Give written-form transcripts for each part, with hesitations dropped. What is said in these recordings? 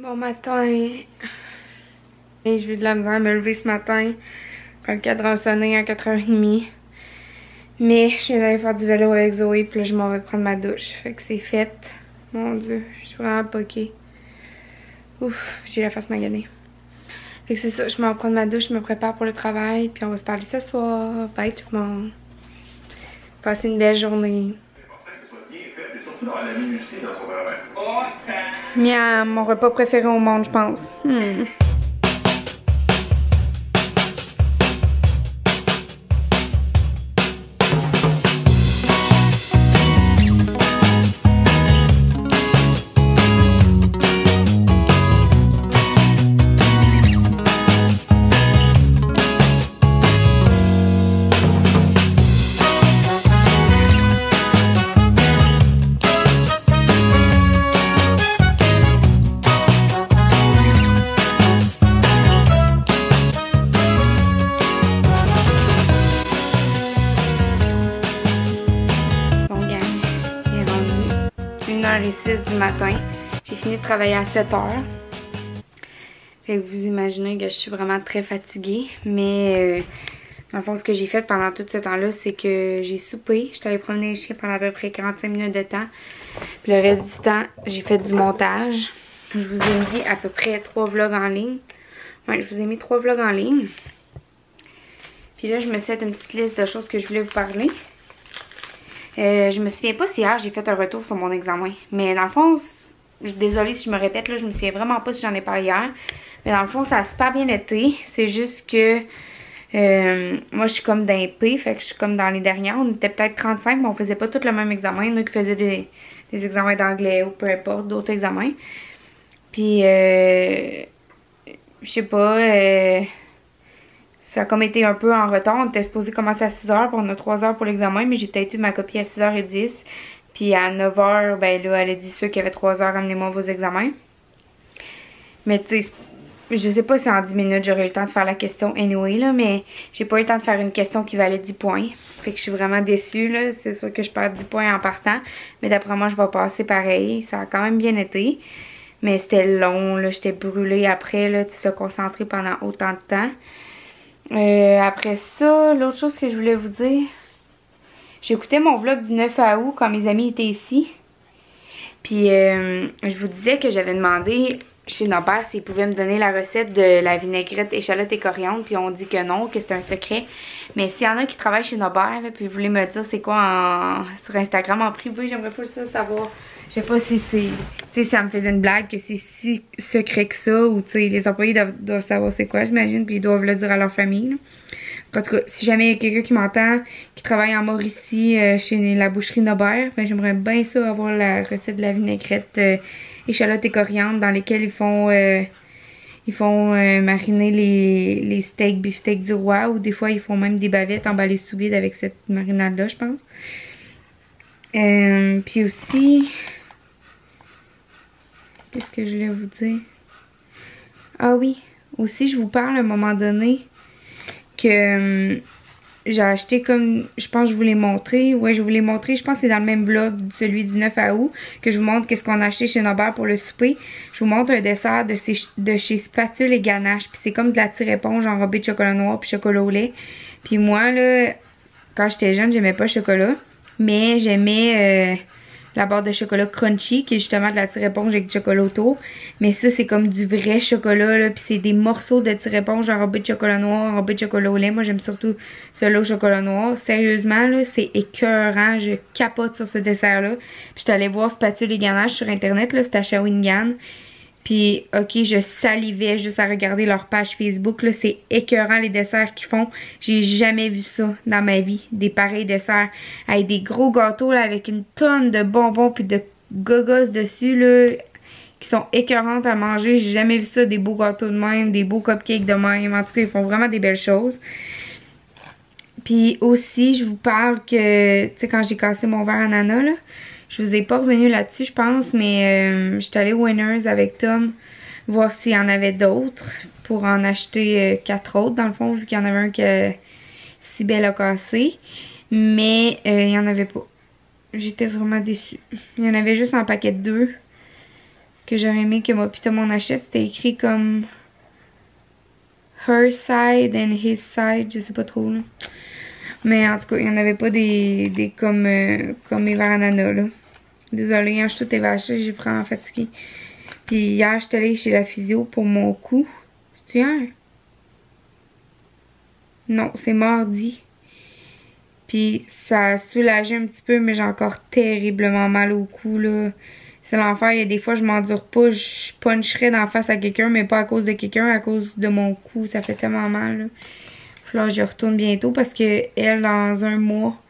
Bon matin. Et j'ai eu de la misère à me lever ce matin. Quand le cadran a sonné à 4h30. Mais je viens d'aller faire du vélo avec Zoé. Puis là, je m'en vais prendre ma douche. Fait que c'est fait. Mon Dieu, je suis vraiment poquée. Ouf, j'ai la face maganée. Fait que c'est ça, je m'en vais prendre ma douche, je me prépare pour le travail. Puis on va se parler ce soir. Bye tout le monde. Passez une belle journée. Miam, mon repas préféré au monde, je pense. Bon gang, il est rendu 1h06 du matin. J'ai fini de travailler à 7h. Fait que vous imaginez que je suis vraiment très fatiguée. Mais dans le fond, ce que j'ai fait pendant tout ce temps-là, c'est que j'ai soupé. J'étais allée promener les chiens pendant à peu près 45 minutes de temps. Puis le reste du temps, j'ai fait du montage. Je vous ai mis à peu près 3 vlogs en ligne. Ouais, je vous ai mis 3 vlogs en ligne. Puis là, je me suis fait une petite liste de choses que je voulais vous parler. Je me souviens pas si hier j'ai fait un retour sur mon examen. Mais dans le fond, désolée si je me répète, là, je me souviens vraiment pas si j'en ai parlé hier. Mais dans le fond, ça a super bien été. C'est juste que moi je suis comme dans P, fait que je suis comme dans les dernières. On était peut-être 35, mais on faisait pas tous le même examen. Il y en a qui faisaient des examens d'anglais ou peu importe, d'autres examens. Puis je sais pas, ça a comme été un peu en retard. On était supposé commencer à 6h, puis on a 3h pour l'examen, mais j'ai peut-être eu ma copie à 6h10. Puis à 9h, ben là, elle a dit ceux qui avaient 3h, amenez-moi vos examens. Mais tu sais, je sais pas si en 10 minutes j'aurais eu le temps de faire la question anyway, là, mais j'ai pas eu le temps de faire une question qui valait 10 points. Fait que je suis vraiment déçue, là. C'est sûr que je perds 10 points en partant, mais d'après moi, je vais passer pareil. Ça a quand même bien été. Mais c'était long, là. J'étais brûlée après, là, de se concentrer pendant autant de temps. Après ça, l'autre chose que je voulais vous dire, j'ai écouté mon vlog du 9 août quand mes amis étaient ici. Puis je vous disais que j'avais demandé chez nos pères s'ils pouvaient me donner la recette de la vinaigrette échalote et coriandre. Puis on dit que non, que c'est un secret. Mais s'il y en a qui travaillent chez nos pères, là, puis vous voulez me dire c'est quoi sur Instagram en privé, j'aimerais pas ça savoir. Je sais pas si c'est, tu sais, ça me faisait une blague que c'est si secret que ça, ou tu sais, les employés doivent savoir c'est quoi, j'imagine, puis ils doivent le dire à leur famille, là. En tout cas, si jamais il y a quelqu'un qui m'entend, qui travaille en Mauricie, chez la boucherie Nobert, ben j'aimerais bien ça avoir la recette de la vinaigrette échalote et coriandre dans lesquelles ils font mariner les steaks, beefsteaks du roi, ou des fois ils font même des bavettes emballées sous vide avec cette marinade-là, je pense. Puis aussi, qu'est-ce que je voulais vous dire? Ah oui, aussi je vous parle à un moment donné que j'ai acheté comme, je pense que je vous l'ai montré. Ouais, je vous l'ai montré. Je pense que c'est dans le même vlog, celui du 9 août, que je vous montre qu'est-ce qu'on a acheté chez Nobert pour le souper. Je vous montre un dessert de chez Spatule et Ganache. Puis c'est comme de la tire-éponge enrobée de chocolat noir puis chocolat au lait. Puis moi, là, quand j'étais jeune, j'aimais pas le chocolat. Mais j'aimais la barre de chocolat crunchy, qui est justement de la tire-éponge avec du chocolat autour. Mais ça, c'est comme du vrai chocolat, là. Puis c'est des morceaux de tire-éponge enrobés de chocolat noir, enrobés de chocolat au lait. Moi, j'aime surtout celui au chocolat noir. Sérieusement, là, c'est écœurant. Je capote sur ce dessert-là. Puis j'étais allée voir Spatule et Ganache sur Internet, là. C'était à Shawinigan. Puis, ok, je salivais juste à regarder leur page Facebook. Là, c'est écœurant les desserts qu'ils font. J'ai jamais vu ça dans ma vie. Des pareils desserts. Avec des gros gâteaux, là, avec une tonne de bonbons puis de gogos dessus, là, qui sont écœurantes à manger. J'ai jamais vu ça, des beaux gâteaux de même, des beaux cupcakes de même. En tout cas, ils font vraiment des belles choses. Puis aussi, je vous parle que, tu sais, quand j'ai cassé mon verre ananas, là, je vous ai pas revenu là-dessus, je pense, mais j'étais allée au Winners avec Tom voir s'il y en avait d'autres pour en acheter 4 autres, dans le fond, vu qu'il y en avait un que Cybelle a cassé. Mais il n'y en avait pas. J'étais vraiment déçue. Il y en avait juste en paquet de 2. que j'aurais aimé que moi pis Tom on achète. C'était écrit comme her side and his side, je sais pas trop là. Mais en tout cas, il n'y en avait pas des comme mes verres ananas là. Désolée, hein, je suis toute évachée, j'ai vraiment fatigué. Puis hier, j'étais allée chez la physio pour mon cou. C'est hier? Non, c'est mardi. Puis ça a soulagé un petit peu, mais j'ai encore terriblement mal au cou là. C'est l'enfer, il y a des fois je m'endure pas, je puncherais d'en face à quelqu'un, mais pas à cause de quelqu'un, à cause de mon cou. Ça fait tellement mal là. Puis là, je retourne bientôt parce que elle, dans un mois,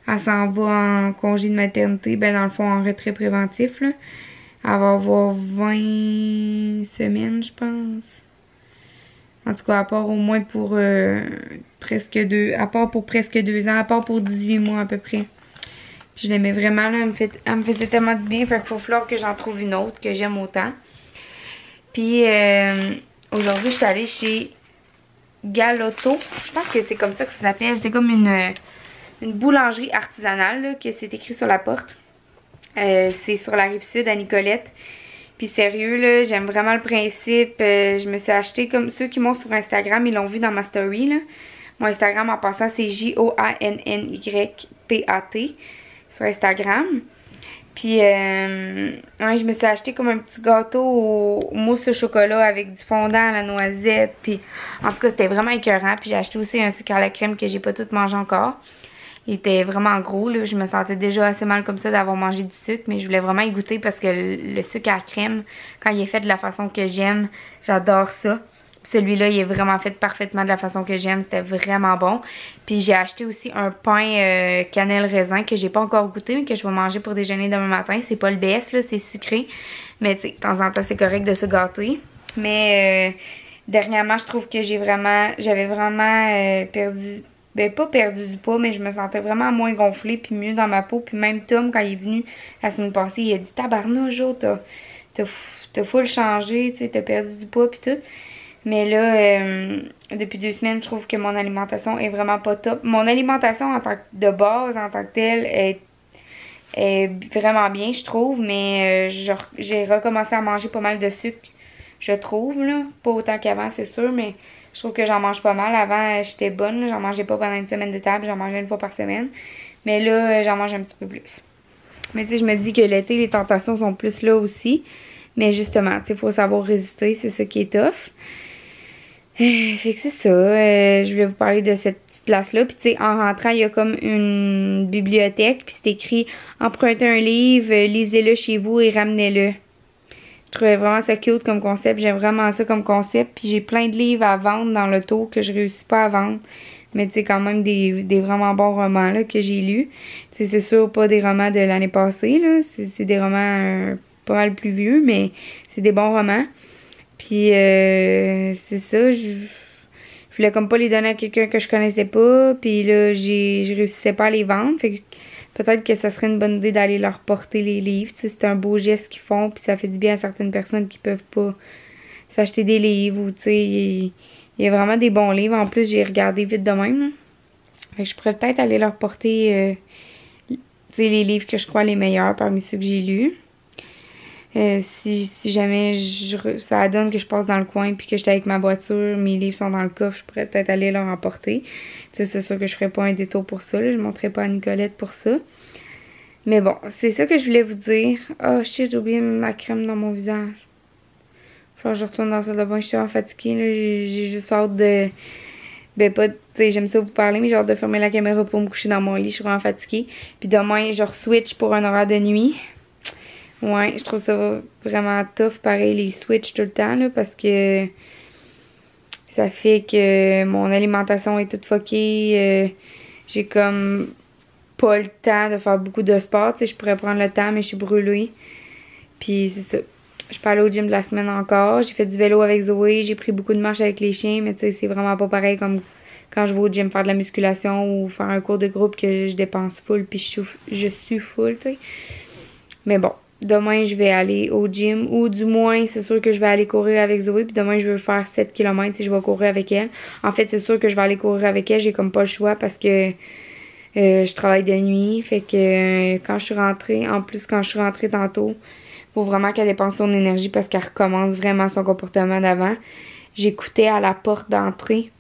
elle s'en va en congé de maternité, ben dans le fond en retrait préventif là. Elle va avoir 20 semaines, je pense. En tout cas, à part au moins pour presque 2 ans, à part pour 18 mois à peu près. Puis je l'aimais vraiment, là, elle me faisait tellement de bien, fait qu'il faut falloir que j'en trouve une autre que j'aime autant. Puis aujourd'hui, je suis allée chez Galotto. Je pense que c'est comme ça que ça s'appelle. C'est comme une boulangerie artisanale, là, que c'est écrit sur la porte. C'est sur la Rive-Sud à Nicolette. Puis sérieux là, j'aime vraiment le principe. Je me suis acheté comme ceux qui m'ont sur Instagram, ils l'ont vu dans ma story là. Mon Instagram en passant c'est JOANNYPAT sur Instagram. Puis ouais, je me suis acheté comme un petit gâteau au mousse au chocolat avec du fondant à la noisette. Puis en tout cas c'était vraiment écœurant. Puis j'ai acheté aussi un sucre à la crème que j'ai pas tout mangé encore. Il était vraiment gros, là. Je me sentais déjà assez mal comme ça d'avoir mangé du sucre, mais je voulais vraiment y goûter parce que le sucre à la crème, quand il est fait de la façon que j'aime, j'adore ça. Celui-là, il est vraiment fait parfaitement de la façon que j'aime, c'était vraiment bon. Puis j'ai acheté aussi un pain cannelle raisin que j'ai pas encore goûté, mais que je vais manger pour déjeuner demain matin. C'est pas le best, là, c'est sucré, mais tu sais, de temps en temps, c'est correct de se gâter. Mais dernièrement, je trouve que j'avais vraiment perdu... Ben, pas perdu du poids, mais je me sentais vraiment moins gonflée puis mieux dans ma peau. Puis même Tom, quand il est venu la semaine passée, il a dit « Tabarnouche, Jo, t'as full changé, tu sais, t'as perdu du poids puis tout. » Mais là, depuis 2 semaines, je trouve que mon alimentation est vraiment pas top. Mon alimentation en tant que, de base, en tant que telle, est vraiment bien, je trouve. Mais j'ai recommencé à manger pas mal de sucre, je trouve, là. Pas autant qu'avant, c'est sûr, mais... Je trouve que j'en mange pas mal. Avant, j'étais bonne. J'en mangeais pas pendant une semaine de table. J'en mangeais une fois par semaine. Mais là, j'en mange un petit peu plus. Mais tu sais, je me dis que l'été, les tentations sont plus là aussi. Mais justement, tu sais, il faut savoir résister. C'est ça qui est tough. Fait que c'est ça. Je voulais vous parler de cette petite place-là. Puis tu sais, en rentrant, il y a comme une bibliothèque. Puis c'est écrit « Empruntez un livre, lisez-le chez vous et ramenez-le ». Je trouvais vraiment ça cute comme concept. J'aime vraiment ça comme concept. Puis j'ai plein de livres à vendre dans l'auto que je réussis pas à vendre. Mais tu sais, quand même des vraiment bons romans là, que j'ai lus. Tu sais, c'est sûr pas des romans de l'année passée. Là. C'est des romans pas mal plus vieux, mais c'est des bons romans. Puis c'est ça. Je voulais comme pas les donner à quelqu'un que je connaissais pas. Puis là, je réussissais pas à les vendre. Fait que peut-être que ça serait une bonne idée d'aller leur porter les livres. Tu sais, c'est un beau geste qu'ils font, puis ça fait du bien à certaines personnes qui peuvent pas s'acheter des livres. Ou tu sais, il y a vraiment des bons livres. En plus, j'ai regardé vite de même. Là. Fait que je pourrais peut-être aller leur porter tu sais, les livres que je crois les meilleurs parmi ceux que j'ai lus. Si jamais ça donne que je passe dans le coin puis que j'étais avec ma voiture, mes livres sont dans le coffre, je pourrais peut-être aller leur emporter. C'est sûr que je ferais pas un détour pour ça, là, je montrerai pas à Nicolette pour ça. Mais bon, c'est ça que je voulais vous dire. Oh shit, j'ai oublié ma crème dans mon visage. Faut que je retourne dans la salle de bain, je suis vraiment fatiguée, là. J'ai juste hâte de... Ben pas, tu sais, j'aime ça vous parler, mais j'ai hâte de fermer la caméra pour me coucher dans mon lit, je suis vraiment fatiguée. Puis demain, je re-switch pour un horaire de nuit. Ouais, je trouve ça vraiment tough, pareil, les switch tout le temps, là, parce que ça fait que mon alimentation est toute fuckée. J'ai comme pas le temps de faire beaucoup de sport, tu sais, je pourrais prendre le temps, mais je suis brûlée. Puis c'est ça. Je peux aller au gym de la semaine encore. J'ai fait du vélo avec Zoé, j'ai pris beaucoup de marches avec les chiens, mais tu sais, c'est vraiment pas pareil comme quand je vais au gym faire de la musculation ou faire un cours de groupe que je dépense full, puis je suis full, tu sais. Mais bon. Demain, je vais aller au gym, ou du moins, c'est sûr que je vais aller courir avec Zoé, puis demain, je veux faire 7 km si je vais courir avec elle. En fait, c'est sûr que je vais aller courir avec elle, j'ai comme pas le choix parce que je travaille de nuit, fait que quand je suis rentrée, en plus, quand je suis rentrée tantôt, Faut vraiment qu'elle dépense son énergie parce qu'elle recommence vraiment son comportement d'avant. J'écoutais à la porte d'entrée.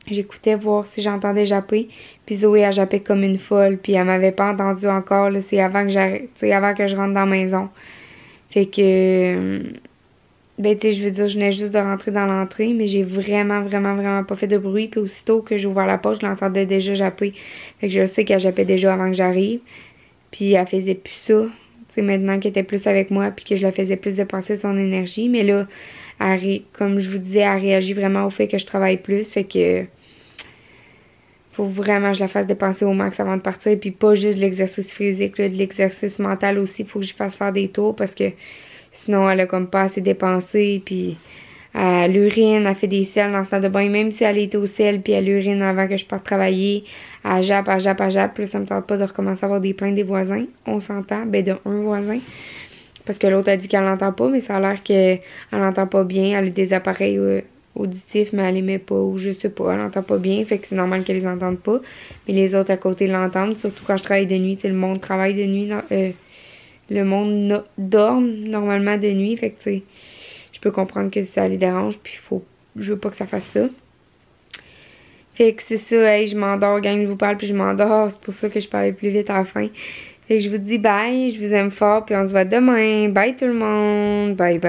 J'écoutais voir si j'entendais japper. Puis Zoé a jappé comme une folle. Puis elle m'avait pas entendu encore. C'est avant que j'arrête, avant que je rentre dans la maison. Fait que ben tu sais, je veux dire, je venais juste de rentrer dans l'entrée, mais j'ai vraiment pas fait de bruit. Puis aussitôt que j'ai ouvert la porte, je l'entendais déjà japper. Fait que je sais qu'elle jappait déjà avant que j'arrive. Puis elle faisait plus ça. Tu sais, maintenant qu'elle était plus avec moi, puis que je la faisais plus dépenser son énergie. Mais là, comme je vous disais, elle réagit vraiment au fait que je travaille plus. Fait que faut vraiment que je la fasse dépenser au max avant de partir. Puis pas juste de l'exercice physique, là, de l'exercice mental aussi. Faut que je fasse faire des tours parce que sinon, elle a comme pas assez dépensé. Puis elle urine, elle fait des selles dans le salle de bain. Même si elle était au sel, puis elle urine avant que je parte travailler. Elle jappe. Puis là, ça me tente pas de recommencer à avoir des plaintes des voisins. On s'entend. Ben, de un voisin. Parce que l'autre a dit qu'elle l'entend pas, mais ça a l'air qu'elle l'entend pas bien. Elle a des appareils auditifs, mais elle les met pas, ou je sais pas, elle l'entend pas bien. Fait que c'est normal qu'elle les entende pas. Mais les autres à côté l'entendent. Surtout quand je travaille de nuit. Le monde travaille de nuit. Le monde dort normalement de nuit. Fait que, tu sais, je peux comprendre que ça les dérange. Puis, je veux pas que ça fasse ça. Fait que c'est ça. Hey, je m'endors. Gang, je vous parle, puis je m'endors. C'est pour ça que je parlais plus vite à la fin. Fait que je vous dis bye. Je vous aime fort. Puis, on se voit demain. Bye, tout le monde. Bye.